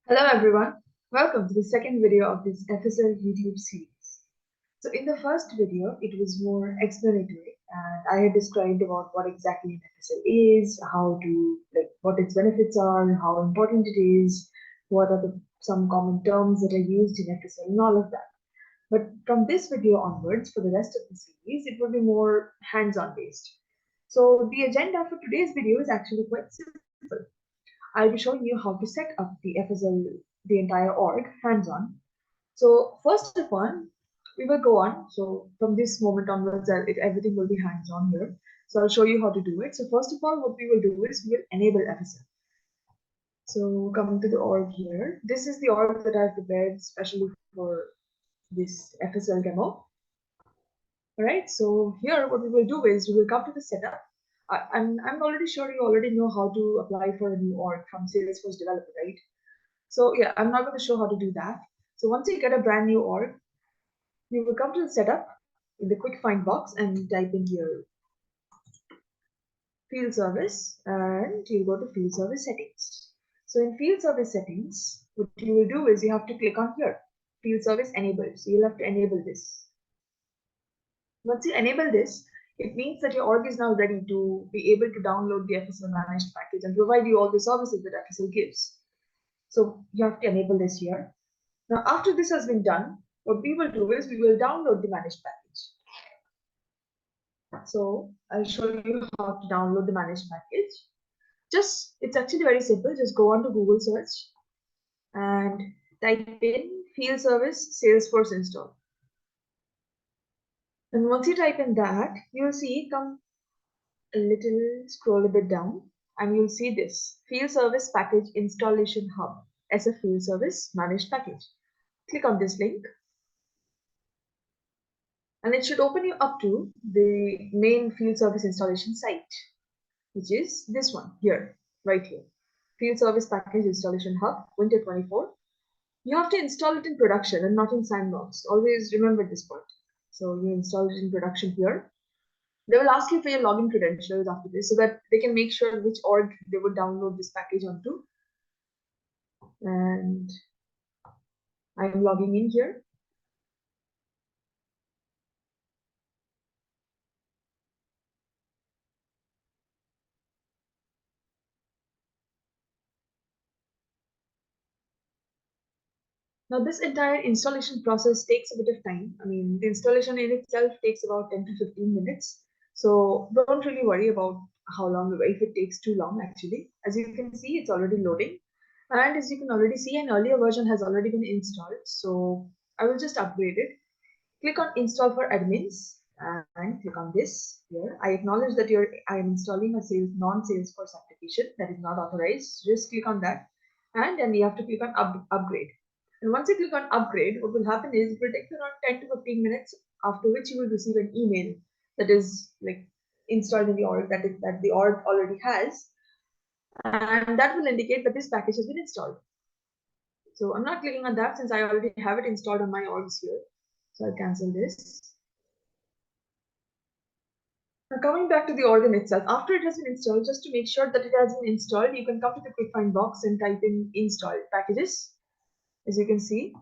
Hello everyone, welcome to the second video of this FSL YouTube series. So in the first video, it was more explanatory and I had described about what exactly an FSL is, what its benefits are, how important it is, what are some common terms that are used in FSL and all of that. But from this video onwards, for the rest of the series, it will be more hands-on based. So the agenda for today's video is actually quite simple. I'll be showing you how to set up the FSL, the entire org, hands-on. So first of all, we will go on. So from this moment onwards, everything will be hands-on here. So I'll show you how to do it. So first of all, what we will do is we will enable FSL. So coming to the org here, this is the org that I've prepared especially for this FSL demo. All right, so here what we will do is we will come to the setup. I'm already sure you already know how to apply for a new org from Salesforce Developer, right? So yeah, I'm not going to show how to do that. So once you get a brand new org, you will come to the setup in the quick find box and type in here field service and you go to field service settings. So in field service settings, what you will do is you have to click on here, field service enabled. So you'll have to enable this. Once you enable this, it means that your org is now ready to be able to download the FSL managed package and provide you all the services that FSL gives. So you have to enable this here. Now, after this has been done, what we will do is we will download the managed package. So I'll show you how to download the managed package. It's actually very simple. Just go on to Google search and type in field service Salesforce install. And once you type in that, you'll see come a little scroll a bit down and you'll see this field service package installation hub as a field service managed package. Click on this link and it should open you up to the main field service installation site, which is this one here, right here. Field Service Package Installation Hub, Winter 24. You have to install it in production and not in sandbox. Always remember this part. So you install it in production here. They will ask you for your login credentials after this so that they can make sure which org they would download this package onto. And I'm logging in here. Now this entire installation process takes a bit of time. I mean, the installation in itself takes about 10 to 15 minutes. So don't really worry about how long, if it takes too long actually. As you can see, it's already loading. And as you can already see, an earlier version has already been installed. So I will just upgrade it. Click on install for admins and click on this here. I acknowledge that I am installing a non-Salesforce application that is not authorized. Just click on that. And then you have to click on upgrade. And once you click on upgrade, what will happen is it will take you around 10 to 15 minutes, after which you will receive an email that is like installed in the org that the org already has. And that will indicate that this package has been installed. So I'm not clicking on that since I already have it installed on my orgs here. So I'll cancel this. Now coming back to the organ itself, after it has been installed, just to make sure that it has been installed, you can come to the quick find box and type in installed packages, as you can see.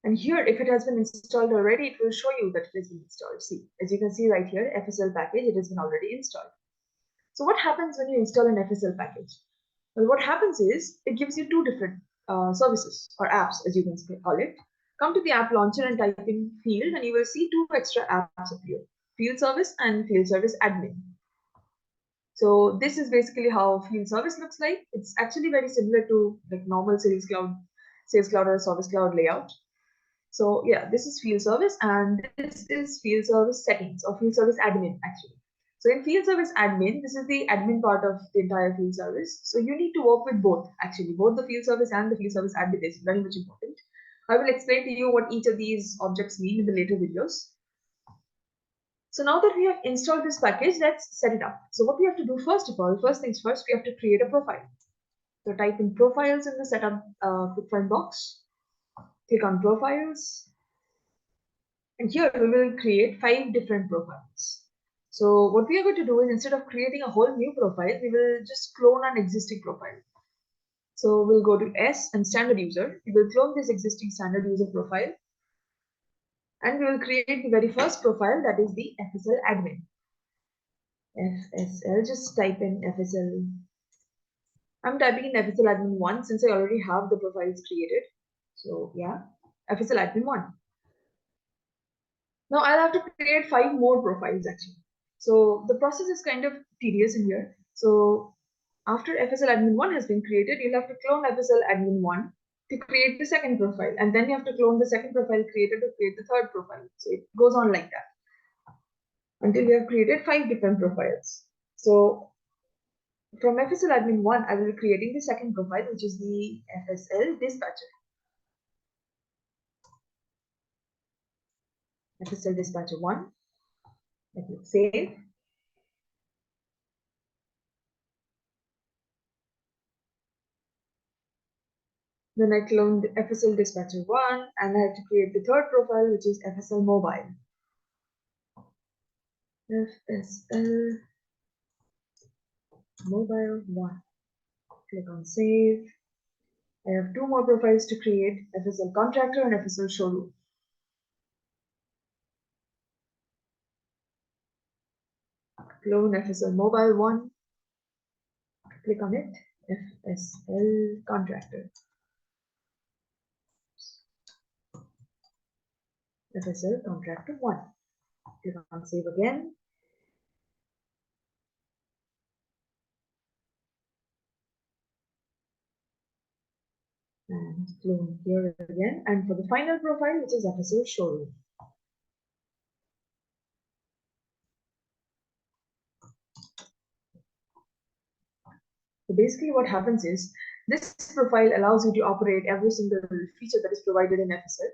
And here, if it has been installed already, it will show you that it has been installed. See, as you can see right here, FSL package, it has been already installed. So what happens when you install an FSL package? Well, what happens is it gives you two different services or apps, as you can call it. Come to the app launcher and type in field and you will see two extra apps appear, field service and field service admin. So this is basically how field service looks like. It's actually very similar to like normal Sales Cloud or Service Cloud layout. So yeah, this is field service and this is field service settings or field service admin actually. So in field service admin, this is the admin part of the entire field service. So you need to work with both actually, both the field service and the field service admin is very much important. I will explain to you what each of these objects mean in the later videos. So now that we have installed this package, let's set it up. So what we have to do first of all, first things first, we have to create a profile. So type in profiles in the setup quick find box. Click on profiles. And here we will create 5 different profiles. So what we are going to do is instead of creating a whole new profile, we will just clone an existing profile. So we'll go to S and standard user. We will clone this existing standard user profile, and we will create the very first profile, that is the FSL admin. FSL, just type in FSL. I'm typing in FSL admin 1 since I already have the profiles created. So yeah, FSL admin 1. Now I'll have to create 5 more profiles actually. So the process is kind of tedious in here. So after FSL admin 1 has been created, you'll have to clone FSL admin 1 to create the second profile. And then you have to clone the second profile created to create the third profile. So it goes on like that until we have created 5 different profiles. So from FSL admin 1, I will be creating the second profile, which is the FSL dispatcher. FSL dispatcher 1. I click save. Then I cloned FSL dispatcher 1, and I have to create the third profile, which is FSL mobile. FSL mobile 1. Click on save. I have 2 more profiles to create, FSL contractor and FSL showroom. Clone FSL mobile 1. Click on it. FSL contractor. FSL contractor 1. Click on save again. And clone here again. And for the final profile, which is FSL showroom. So basically what happens is, this profile allows you to operate every single feature that is provided in FSL.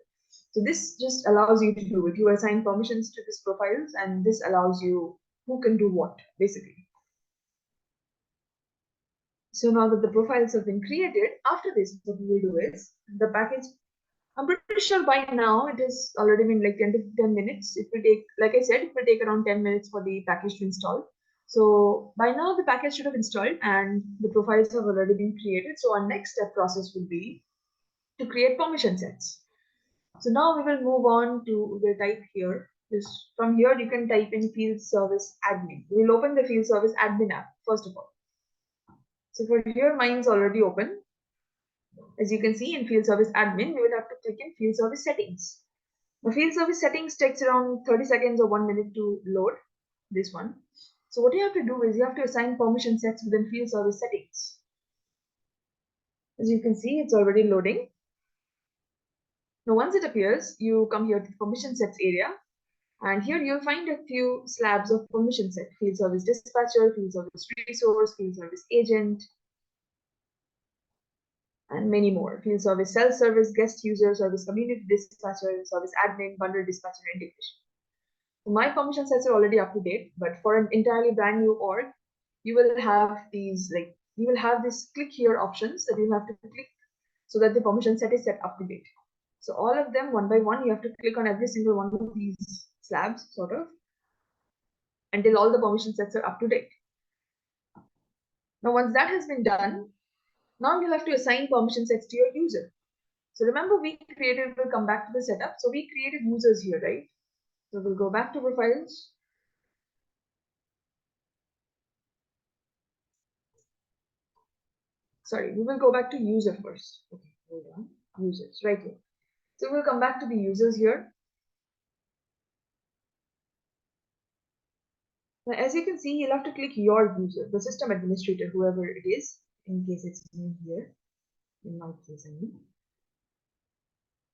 So this just allows you to do it. You assign permissions to these profiles, and this allows you who can do what, basically. So now that the profiles have been created, after this, what we will do is the package. I'm pretty sure by now it has already been like 10 to 10 minutes. It will take, like I said, it will take around 10 minutes for the package to install. So by now the package should have installed and the profiles have already been created. So our next step process will be to create permission sets. So now we will move on to the type here. From here you can type in field service admin. We'll open the field service admin app first of all. So for here, mine's already open. As you can see in field service admin, we will have to click in field service settings. The field service settings takes around 30 seconds or 1 minute to load this one. So what you have to do is you have to assign permission sets within field service settings. As you can see, it's already loading. Now once it appears, you come here to the permission sets area, and here you'll find a few slabs of permission set: field service dispatcher, field service resource, field service agent, and many more. Field service self-service, guest user, service community dispatcher, service admin, bundle dispatcher integration. So my permission sets are already up to date, but for an entirely brand new org, you will have these click here options that you have to click so that the permission set is set up to date. So all of them one by one, you have to click on every single one of these slabs sort of until all the permission sets are up to date. Now once that has been done, now you'll have to assign permission sets to your user. So remember we'll come back to the setup. So we created users here, right? So we'll go back to profiles. Sorry, we will go back to user first. Okay, hold on. Users, right here. So we'll come back to the users here. Now, as you can see, you'll have to click your user, the system administrator, whoever it is, in case it's me here. In my case, I mean.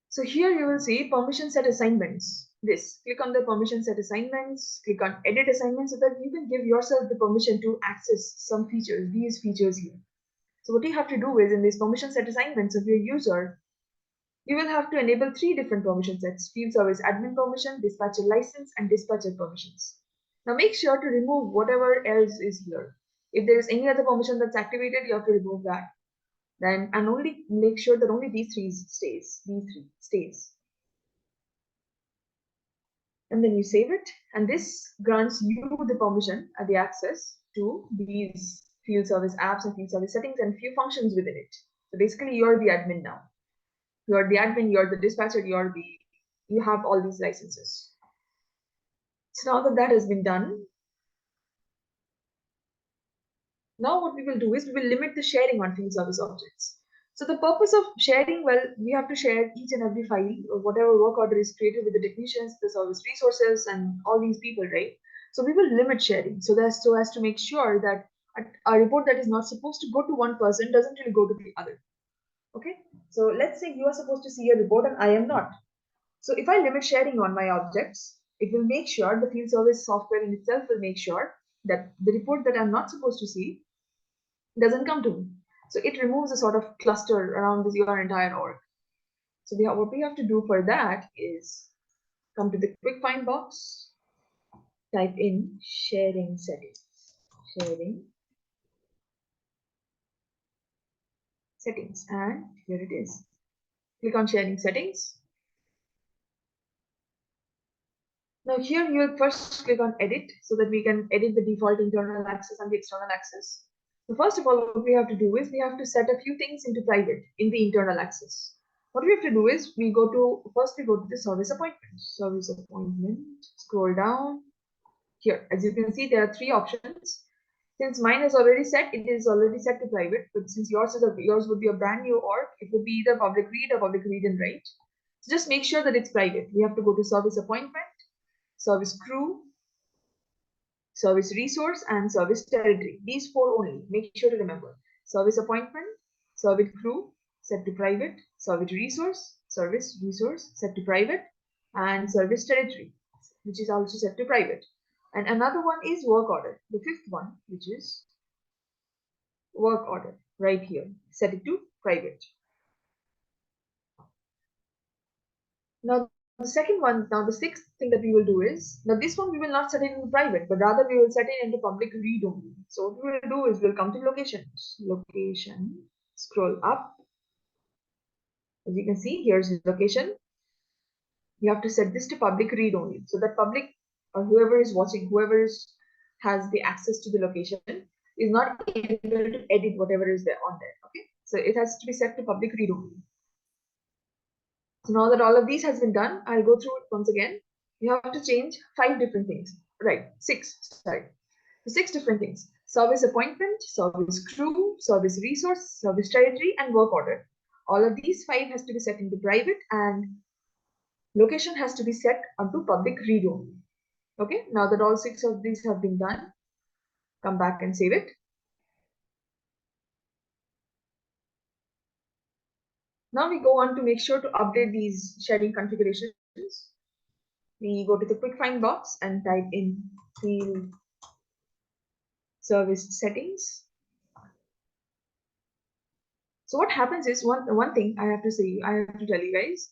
So here you will see permission set assignments. Click on the permission set assignments, click on edit assignments so that you can give yourself the permission to access some features, these features here. So what you have to do is in these permission set assignments of your user, you will have to enable 3 different permission sets: field service admin permission, dispatcher license, and dispatcher permissions. Now make sure to remove whatever else is here. If there is any other permission that's activated, you have to remove that. Then and only make sure that only these three stays. And then you save it, and this grants you the permission and the access to these field service apps and field service settings and few functions within it. So basically, you're the admin now. You're the admin, you're the dispatcher, you have all these licenses. So now that that has been done, now what we will do is we will limit the sharing on field service objects. So the purpose of sharing, well, we have to share each and every file or whatever work order is created with the technicians, the service resources, and all these people, right? So we will limit sharing so as to make sure that a report that is not supposed to go to one person doesn't really go to the other. Okay, so let's say you are supposed to see a report and I am not. So if I limit sharing on my objects, it will make sure the field service software in itself will make sure that the report that I'm not supposed to see doesn't come to me. So it removes a sort of cluster around your entire org. So what we have to do for that is come to the quick find box, type in sharing settings, sharing settings, and here it is. Click on sharing settings. Now here you will first click on edit so that we can edit the default internal access and the external access. So first of all, what we have to do is we have to set a few things into private in the internal access. What we have to do is we go to the service appointment. Service appointment, scroll down. Here, as you can see, there are three options. Since mine is already set, it is already set to private. But since yours would be a brand new org, it would be either public read or public read and write. So just make sure that it's private. We have to go to service appointment, service crew, service resource, and service territory. These four only. Make sure to remember. Service appointment, service crew, set to private, service resource, set to private, and service territory, which is also set to private. And another one is work order, the fifth one, which is work order, right here. Set it to private. Now, the second one, now the sixth thing that we will do is, now this one we will not set it in private, but rather we will set it into public read only. So what we will do is we'll come to locations, scroll up. As you can see, here's location. You have to set this to public read only, so that public or whoever is watching, has the access to the location is not able to edit whatever is there on there. Okay, so it has to be set to public read only. So now that all of these has been done, I'll go through it once again. You have to change 5 different things. Right, 6, sorry. 6 different things. Service appointment, service crew, service resource, service territory, and work order. All of these 5 has to be set into private and location has to be set onto public read only. Okay, now that all 6 of these have been done, come back and save it. Now we go on to make sure to update these sharing configurations. We go to the quick find box and type in field service settings. So what happens is one thing I have to tell you guys,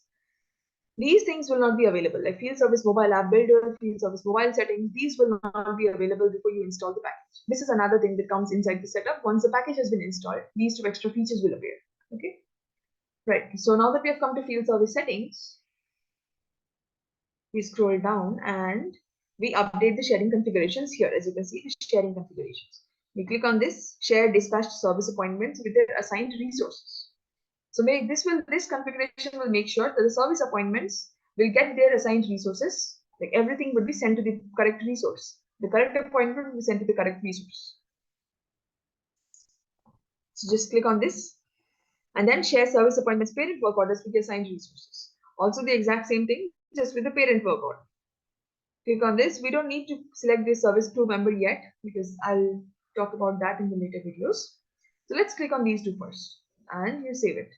these things will not be available. Like field service mobile app builder, field service mobile settings, these will not be available before you install the package. This is another thing that comes inside the setup. Once the package has been installed, these 2 extra features will appear. Okay, right. So now that we have come to field service settings, we scroll down and we update the sharing configurations here. As you can see, the sharing configurations. We click on this share dispatched service appointments with their assigned resources. So this configuration will make sure that the service appointments will get their assigned resources. Like everything would be sent to the correct resource. The correct appointment will be sent to the correct resource. So just click on this and then share service appointments parent work orders with the assigned resources. Also the exact same thing, just with the parent work order. Click on this. We don't need to select this service crew member yet because I'll talk about that in the later videos. So let's click on these 2 first and you save it.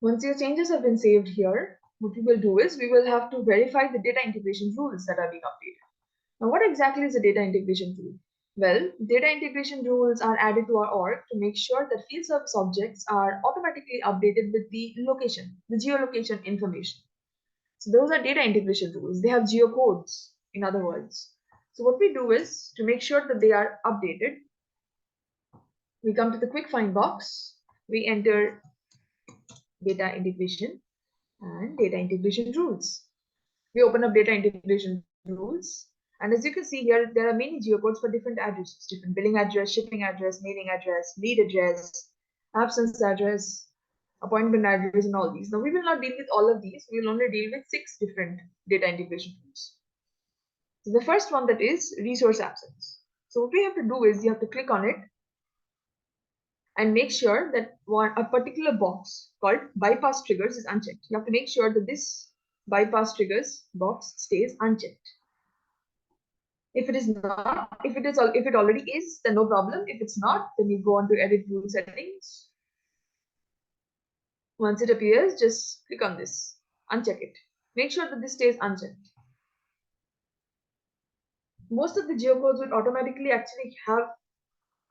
Once your changes have been saved here, what we will do is we will have to verify the data integration rules that are being updated. Now, what exactly is a data integration rule? Well, data integration rules are added to our org to make sure that field service objects are automatically updated with the location, the geolocation information. So those are data integration rules. They have geocodes, in other words. So what we do is to make sure that they are updated, we come to the quick find box, we enter data integration and data integration rules. We open up data integration rules And as you can see here, there are many geocodes for different addresses, different billing address, shipping address, mailing address, lead address, absence address, appointment address, and all these. Now, we will not deal with all of these. We will only deal with 6 different data integration tools. So the first one, that is resource absence. So what we have to do is you have to click on it and make sure that a particular box called bypass triggers is unchecked. You have to make sure that this bypass triggers box stays unchecked. If it is not, if it already is, then no problem. If it's not, then you go on to edit rule settings. Once it appears, just click on this, uncheck it. Make sure that this stays unchecked. Most of the geocodes will automatically actually have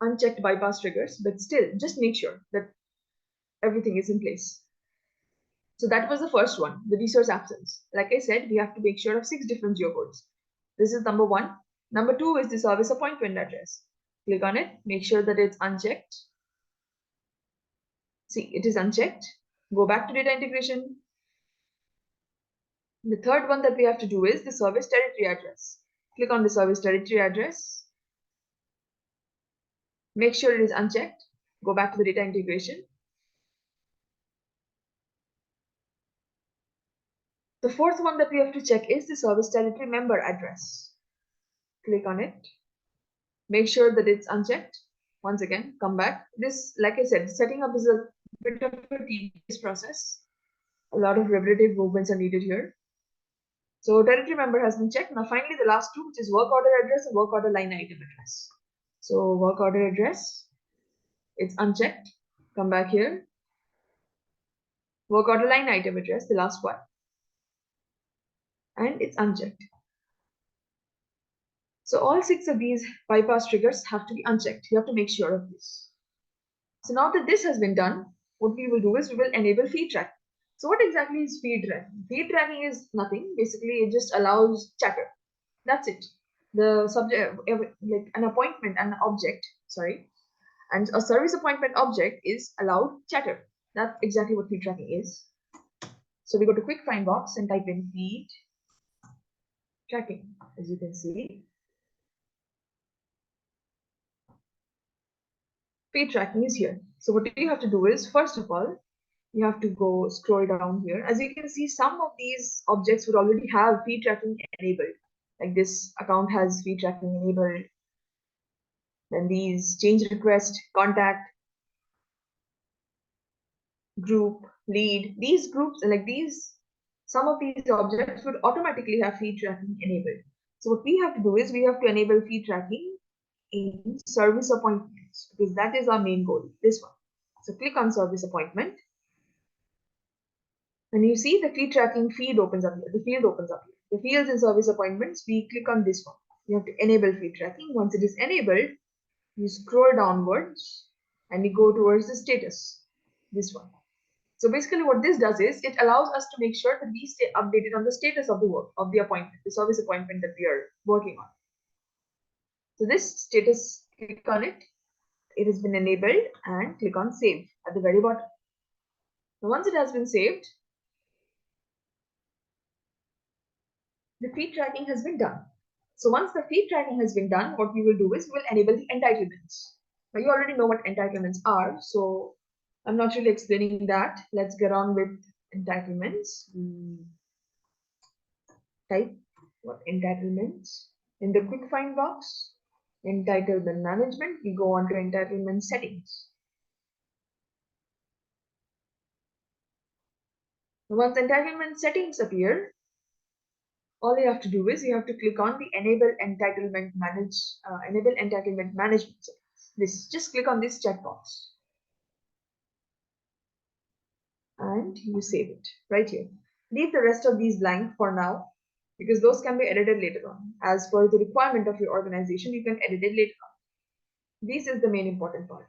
unchecked bypass triggers, but still, just make sure that everything is in place. So that was the first one, the resource absence. Like I said, we have to make sure of 6 different geocodes. This is number 1. Number 2 is the service appointment address. Click on it, make sure that it's unchecked. See, it is unchecked. Go back to data integration. The third one that we have to do is the service territory address. Click on the service territory address. Make sure it is unchecked. Go back to the data integration. The fourth one that we have to check is the service territory member address. Click on it. Make sure that it's unchecked. Once again, come back. This, like I said, setting up is a bit of a tedious process. A lot of repetitive movements are needed here. So territory member has been checked. Now finally the last two, which is work order address and work order line item address. So work order address, it's unchecked. Come back here. Work order line item address, the last one. And it's unchecked. So all 6 of these bypass triggers have to be unchecked. You have to make sure of this. So now that this has been done, what we will do is we will enable feed tracking. So what exactly is feed tracking? Feed tracking is nothing. Basically, it just allows chatter. That's it. The subject, like an appointment, an object, sorry, and a service appointment object is allowed chatter. That's exactly what feed tracking is. So we go to quick find box and type in feed tracking. As you can see, feed tracking is here. So what you have to do is, first of all, you have to go scroll down here. As you can see, some of these objects would already have feed tracking enabled. Like this account has feed tracking enabled. Then these change request, contact, group, lead, these groups, like these, some of these objects would automatically have feed tracking enabled. So what we have to do is we have to enable feed tracking in service appointments, because that is our main goal, this one. So click on service appointment. And you see the feed tracking feed opens up here. The field opens up here. The fields in service appointments, we click on this one. You have to enable feed tracking. Once it is enabled, you scroll downwards and you go towards the status, this one. So basically what this does is it allows us to make sure that we stay updated on the status of the work, of the appointment, the service appointment that we are working on. So this status, click on it. It has been enabled and click on save at the very bottom. Now once it has been saved, the feed tracking has been done. So once the feed tracking has been done, what we will do is we will enable the entitlements. Now you already know what entitlements are, so I'm not really explaining that. Let's get on with entitlements. Type what entitlements in the quick find box. Entitlement management. We go on to entitlement settings. Once entitlement settings appear, all you have to do is you have to click on the enable entitlement management settings. This, just click on this checkbox and you save it right here. Leave the rest of these blank for now because those can be edited later on. As per the requirement of your organization, you can edit it later on. This is the main important part.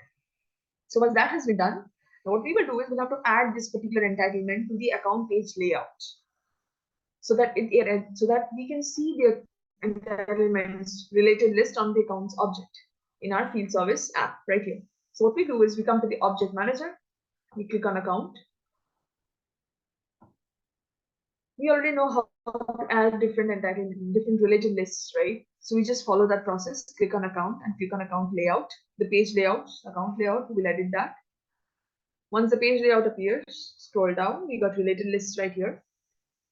So once that has been done, now what we will do is we'll have to add this particular entitlement to the account page layout, so that we can see the entitlements related list on the accounts object in our field service app right here. So what we do is we come to the object manager, we click on account. We already know how to add different entitlement, different related lists, right? So we just follow that process, click on account and click on account layout, the page layout, account layout, we'll edit that. Once the page layout appears, scroll down, we got related lists right here.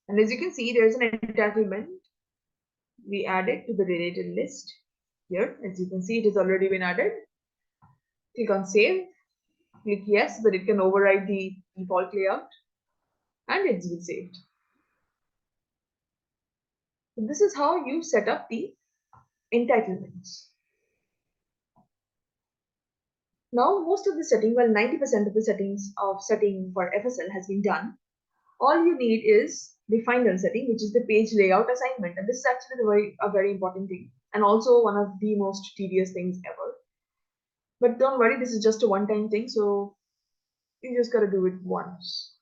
And as you can see, there's an entitlement. We add it to the related list here. As you can see, it has already been added. Click on save, click yes, so that it can override the default layout, and it's been saved. So this is how you set up the entitlements. Now, most of the setting, well, 90% of the settings of setting for FSL has been done. All you need is the final setting, which is the page layout assignment. And this is actually a very important thing, and also one of the most tedious things ever. But don't worry, this is just a one-time thing, so you just gotta do it once.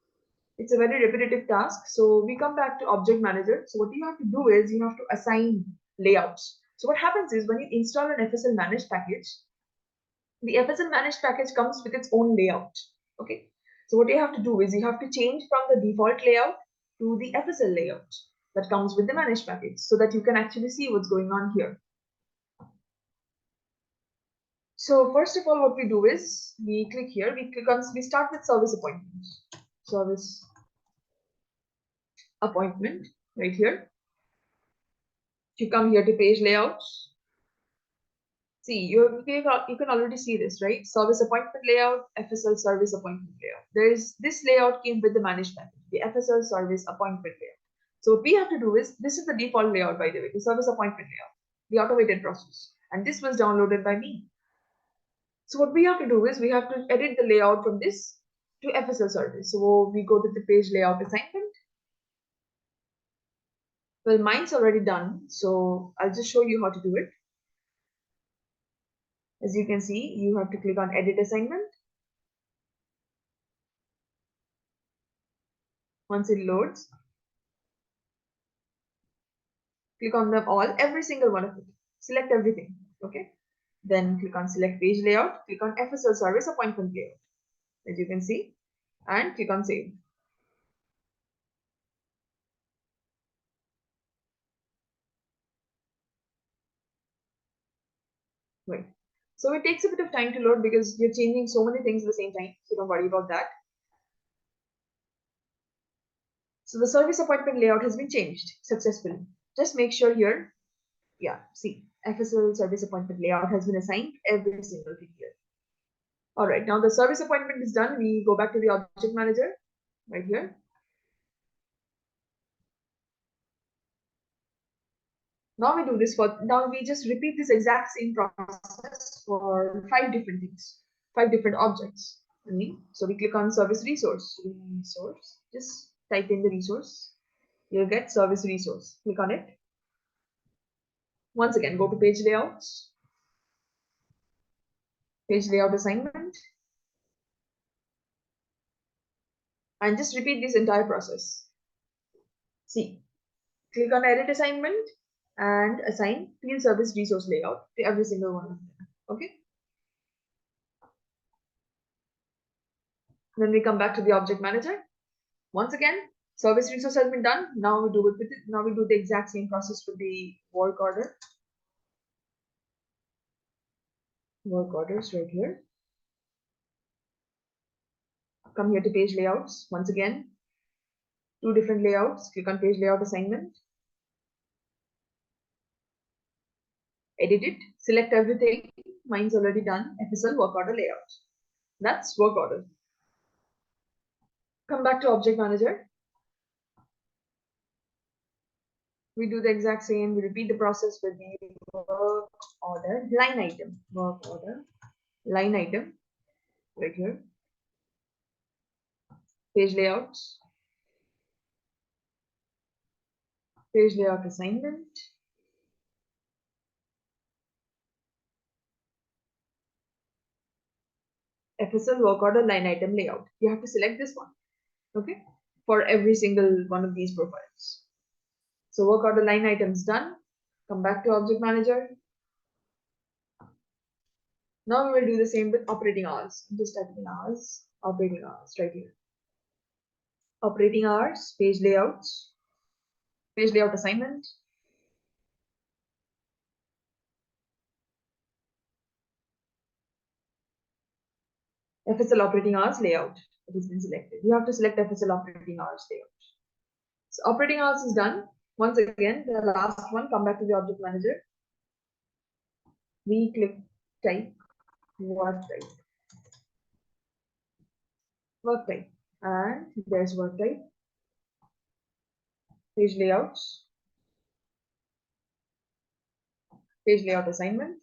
It's a very repetitive task. So we come back to Object Manager. So what you have to do is you have to assign layouts. So what happens is when you install an FSL managed package, the FSL managed package comes with its own layout. Okay. So what you have to do is you have to change from the default layout to the FSL layout that comes with the managed package so that you can actually see what's going on here. So first of all, what we do is we click here, we start with service appointment. Service appointment right here. If you come here to page layouts, see, you can already see this, right? Service appointment layout, FSL service appointment layout. This layout came with the managed package, the FSL service appointment layout. So what we have to do is, this is the default layout, by the way, the service appointment layout, the automated process. And this was downloaded by me. So what we have to do is we have to edit the layout from this to FSL service. So we go to the page layout assignment. Well, mine's already done, so I'll just show you how to do it. As you can see, you have to click on edit assignment. Once it loads, click on them all, every single one of it. Select everything, okay? Then click on select page layout, click on FSL service appointment layout, as you can see, and click on save. Right. So it takes a bit of time to load because you're changing so many things at the same time, so don't worry about that. So the service appointment layout has been changed successfully. Just make sure here, yeah, see, FSL service appointment layout has been assigned every single thing here. All right, now the service appointment is done. We go back to the object manager right here. Now we do this for, now we just repeat this exact same process for 5 different things, 5 different objects. So we click on service resource, just type in the resource. You'll get service resource. Click on it. Once again, go to page layouts, page layout assignment, and just repeat this entire process. See, click on edit assignment and assign field service resource layout to every single one of them. Okay. Then we come back to the object manager. Once again, service resource has been done. Now we do it with it. Now we do the exact same process with the work order. Work orders right here. Come here to page layouts. Once again, 2 different layouts. Click on page layout assignment. Edit it. Select everything. Mine's already done. FSL work order layout. That's work order. Come back to object manager. We do the exact same. We repeat the process with the work order line item. Work order line item right here. Page layouts. Page layout assignment. FSL work order line item layout. You have to select this one, okay, for every single one of these profiles. So work order line items done. Come back to object manager. Now we will do the same with operating hours. Just type in hours, operating hours right here. Operating hours, page layouts, page layout assignment. FSL operating hours layout. It has been selected. You have to select FSL operating hours layout. So operating hours is done. Once again, the last one, come back to the object manager. We click type, work type, work type, and there's work type, page layouts, page layout assignment,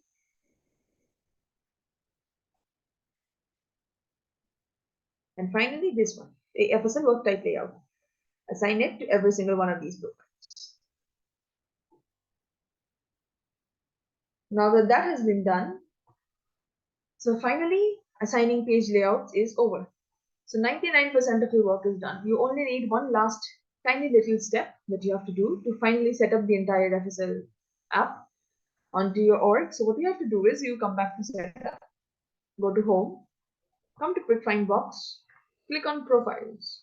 and finally this one, the FSL work type layout. Assign it to every single one of these profiles. Now that that has been done, so finally assigning page layouts is over. So 99% of your work is done. You only need one last tiny little step that you have to do to finally set up the entire FSL app onto your org. So what you have to do is you come back to setup, go to home, come to quick find box, click on profiles.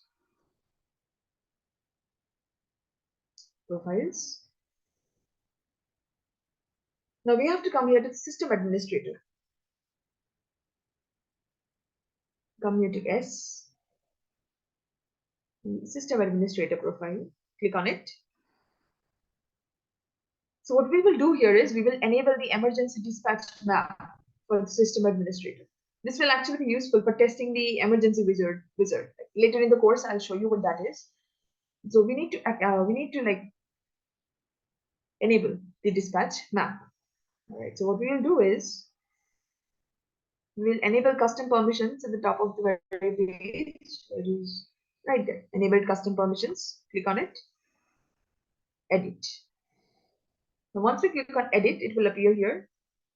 Profiles. Now we have to come here to system administrator. Come here to S, system administrator profile, click on it. So what we will do here is we will enable the emergency dispatch map for the system administrator. This will actually be useful for testing the emergency wizard. Later in the course, I'll show you what that is. So we need to like enable the dispatch map. All right. So what we will do is we will enable custom permissions at the top of the very page. It is right there. Enable custom permissions. Click on it. Edit. Now once we click on edit, it will appear here.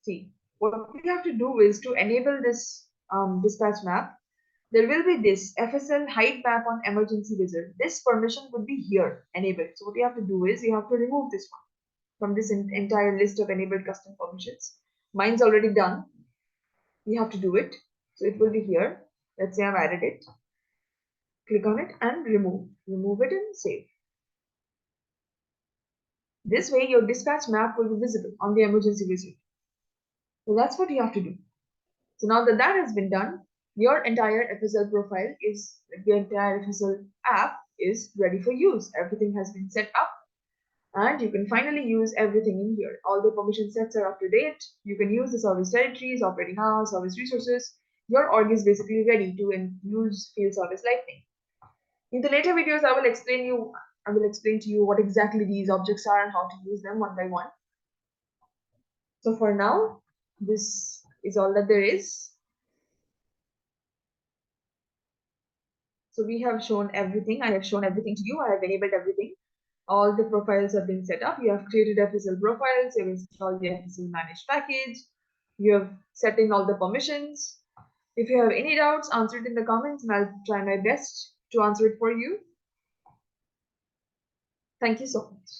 See, what we have to do is to enable this dispatch map. There will be this FSL hide map on emergency wizard. This permission would be here enabled. So what you have to do is you have to remove this one from this entire list of enabled custom permissions. Mine's already done. You have to do it. So it will be here. Let's say I've added it. Click on it and remove. Remove it and save. This way your dispatch map will be visible on the emergency wizard. So that's what you have to do. So now that that has been done, your entire FSL profile is, the entire FSL app is ready for use. Everything has been set up and you can finally use everything in here. All the permission sets are up to date. You can use the service territories, operating hours, service resources. Your org is basically ready to use field service lightning. In the later videos, I will explain to you what exactly these objects are and how to use them one by one. So for now, this is all that there is. So we have shown everything. I have shown everything to you. I have enabled everything. All the profiles have been set up. You have created FSL profiles. You have installed the FSL managed package. You have set in all the permissions. If you have any doubts, answer it in the comments and I'll try my best to answer it for you. Thank you so much.